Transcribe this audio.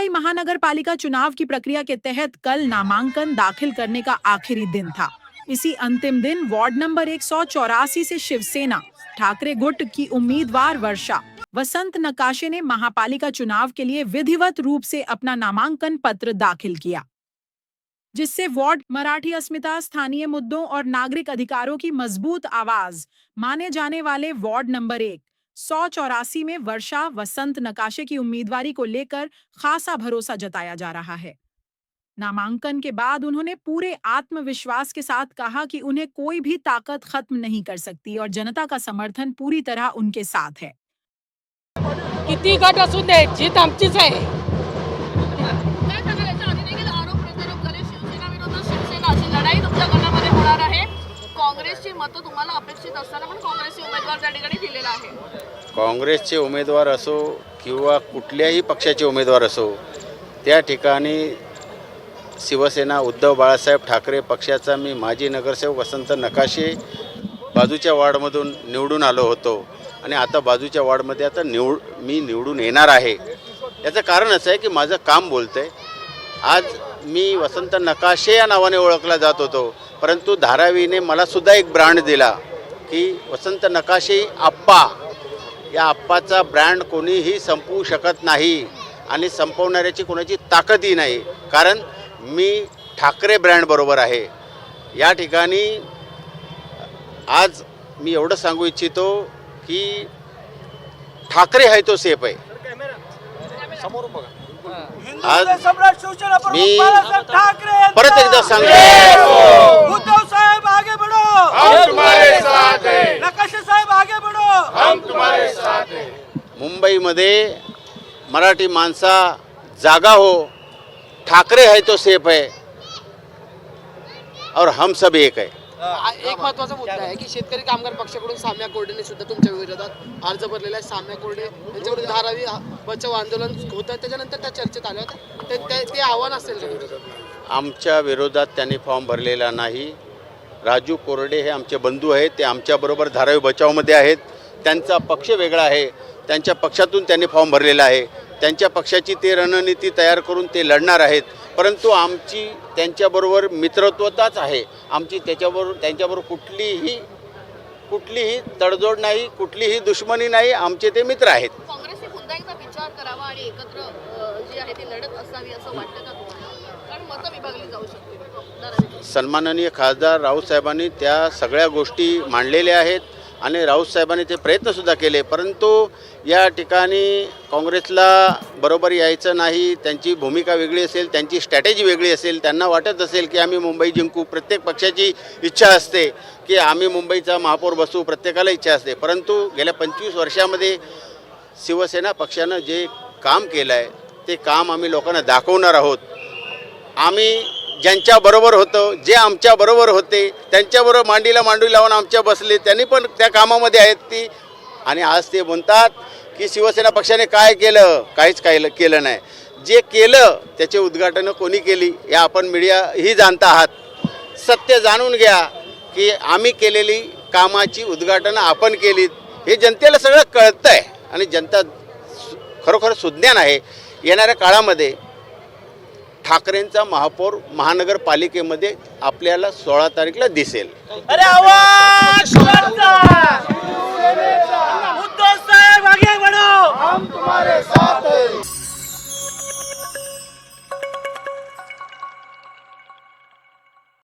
मुंबई महानगर पालिका चुनाव की प्रक्रिया के तहत कल नामांकन दाखिल करने का आखिरी दिन था। इसी अंतिम दिन वार्ड नंबर 184 से शिवसेना ठाकरे गुट की उम्मीदवार वर्षा वसंत नकाशे ने महापालिका चुनाव के लिए विधिवत रूप से अपना नामांकन पत्र दाखिल किया, जिससे वार्ड मराठी अस्मिता, स्थानीय मुद्दों और नागरिक अधिकारों की मजबूत आवाज माने जाने वाले वार्ड नंबर 184 में वर्षा वसंत नकाशे की उम्मीदवारी को लेकर खासा भरोसा जताया जा रहा है। नामांकन के बाद उन्होंने पूरे आत्मविश्वास के साथ कहा कि उन्हें कोई भी ताकत खत्म नहीं कर सकती और जनता का समर्थन पूरी तरह उनके साथ है। किती गट असू दे, जीत आमचीच आहे। लढाई तुमच्या गटामध्ये होणार आहे। काँग्रेसची मतं तुम्हाला अपेक्षित असताना पण काँग्रेसचे उमेदवार त्या ठिकाणी दिलेला आहे। काँग्रेसचे उमेदवार असो किंवा कुठल्याही पक्षाचे उमेदवार असो, त्या ठिकाणी शिवसेना उद्धव बाळासाहेब ठाकरे पक्षाचा मी माजी नगरसेवक वसंत नकाशे बाजूच्या वार्डमधून निवडून आलो होतो आणि आता बाजूच्या वार्डमध्ये आता मी निवडून येणार आहे। याचं कारण असं आहे की माझं काम बोलतंय। आज मी वसंत नकाशे या नावाने ओळखला जात होतो, परंतु धारावीने मला सुद्धा एक ब्रँड दिला की वसंत नकाशे आप्पा। या आप्पाचा ब्रँड कोणीही संपवू शकत नाही आणि संपवणाऱ्याची कोणाची ताकदही नाही, कारण मी ठाकरे ब्रँड बरोबर आहे। या ठिकाणी आज मी एवढं सांगू इच्छितो की ठाकरे आहे तो सेफ आहे। आज मी परत एकदा सांगतो, उद्धव साहेब आगे बढ़ो, हम तुम्हारे साथ हैं। नकाशे साहेब आगे बढ़ो, हम तुम्हारे साथ हैं। मुंबईमध्ये मराठी माणसा जागा हो, ठाकरे है तो सेफ है और हम सब एक है। एक महत्त्वाचा मुद्दा आहे की शेतकरी कामगार पक्षाकडून साम्या कोर्डेने सुद्धा तुमच्या विरोधात अर्ज भरलेला आहे। साम्या कोर्डे यांच्याकडून धारावी बचाव आंदोलन होतं, त्याच्यानंतर त्या चर्चेत आल्या होत्या, ते आव्हान असेल का? आमच्या विरोधात त्यांनी फॉर्म भरलेला नाही। राजू कोरडे हे आमचे बंधू आहेत, ते आमच्याबरोबर धारावी बचावमध्ये आहेत। त्यांचा पक्ष वेगळा आहे, त्यांच्या पक्षातून त्यांनी फॉर्म भरलेला आहे। त्यांच्या पक्षाची ते रणनीती तयार करून ते लढणार आहेत, परंतु आमची त्यांच्याबरोबर मित्रत्वताच आहे। आमची त्यांच्याबरोबर कुठलीही तडजोड नाही, कुठलीही दुश्मनी नाही। आमचे ते मित्र आहेत। काँग्रेसने पुन्हा एकदा विचार करावा आणि एकत्र जी आहे ती लढत असावी असं वाटतं का तुम्हाला? कारण मतं विभागली जाऊ शकते। सन्माननीय खासदार राऊत साहेबांनी त्या सगळ्या गोष्टी मांडलेल्या आहेत आणि राऊत साहेबांनी ते प्रयत्नसुद्धा केले, परंतु या ठिकाणी काँग्रेसला बरोबर यायचं नाही। त्यांची भूमिका वेगळी असेल, त्यांची स्ट्रॅटेजी वेगळी असेल। त्यांना वाटत असेल की आम्ही मुंबई जिंकू, प्रत्येक पक्षाची इच्छा असते की आम्ही मुंबईचा महापौर बसू, प्रत्येकाला इच्छा असते, परंतु गेल्या 25 वर्षामध्ये शिवसेना पक्षानं जे काम केलं आहे ते काम आम्ही लोकांना दाखवणार आहोत। आम्ही ज्यांच्याबरोबर होतो, जे आमच्याबरोबर होते, त्यांच्याबरोबर मांडीला मांडी लावून आमच्या बसले, त्यांनी पण त्या कामामध्ये आहेत ती। आणि आज ते म्हणतात की शिवसेना पक्षाने काय केलं, काहीच केलं नाही। जे केलं त्याचे उद्घाटनं कोणी केली हे आपण मीडिया ही जाणता आहात। सत्य जाणून घ्या की आम्ही केलेली कामाची उद्घाटनं आपण केलीत, हे जनतेला सगळं कळतं आहे आणि जनता खरोखर सुज्ञान आहे। येणाऱ्या काळामध्ये ठाकरेंचा महापौर महानगरपालिकेमध्ये आपल्याला 16 तारीखला दिसेल। अरे आवाज